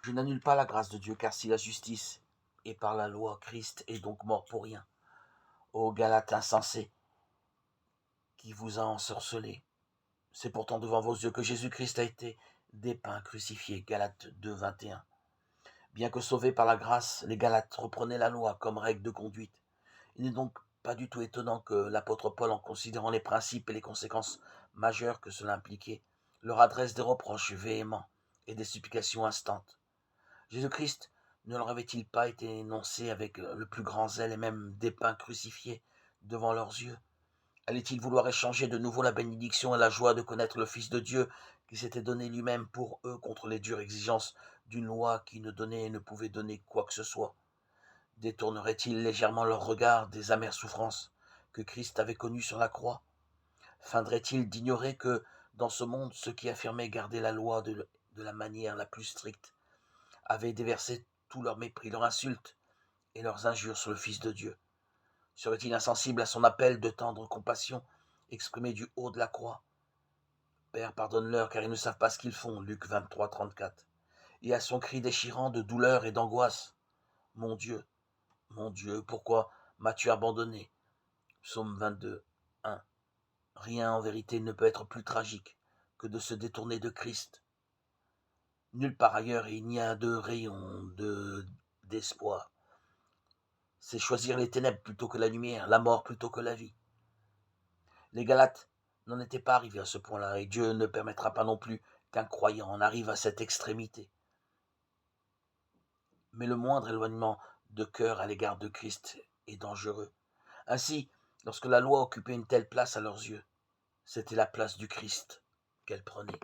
Je n'annule pas la grâce de Dieu, car si la justice est par la loi, Christ est donc mort pour rien. Ô Galates insensés, qui vous a ensorcelé. C'est pourtant devant vos yeux que Jésus-Christ a été dépeint, crucifié. Galates 2, 21. Bien que sauvés par la grâce, les Galates reprenaient la loi comme règle de conduite. Il n'est donc pas du tout étonnant que l'apôtre Paul, en considérant les principes et les conséquences majeures que cela impliquait, leur adresse des reproches véhéments et des supplications instantes. Jésus-Christ ne leur avait-il pas été énoncé avec le plus grand zèle et même dépeint crucifié devant leurs yeux? Allait-il vouloir échanger de nouveau la bénédiction et la joie de connaître le Fils de Dieu qui s'était donné lui-même pour eux contre les dures exigences d'une loi qui ne donnait et ne pouvait donner quoi que ce soit? Détournerait-il légèrement leur regard des amères souffrances que Christ avait connues sur la croix? Feindrait-il d'ignorer que, dans ce monde, ceux qui affirmaient garder la loi de la manière la plus stricte avaient déversé tout leur mépris, leur insulte et leurs injures sur le Fils de Dieu? Serait-il insensible à son appel de tendre compassion exprimé du haut de la croix? Père, pardonne-leur, car ils ne savent pas ce qu'ils font. Luc 23, 34. Et à son cri déchirant de douleur et d'angoisse. Mon Dieu, pourquoi m'as-tu abandonné? Psaume 22, 1. Rien en vérité ne peut être plus tragique que de se détourner de Christ. Nulle part ailleurs il n'y a de rayon d'espoir. C'est choisir les ténèbres plutôt que la lumière, la mort plutôt que la vie. Les Galates n'en étaient pas arrivés à ce point-là, et Dieu ne permettra pas non plus qu'un croyant en arrive à cette extrémité. Mais le moindre éloignement de cœur à l'égard de Christ est dangereux. Ainsi, lorsque la loi occupait une telle place à leurs yeux, c'était la place du Christ qu'elle prenait.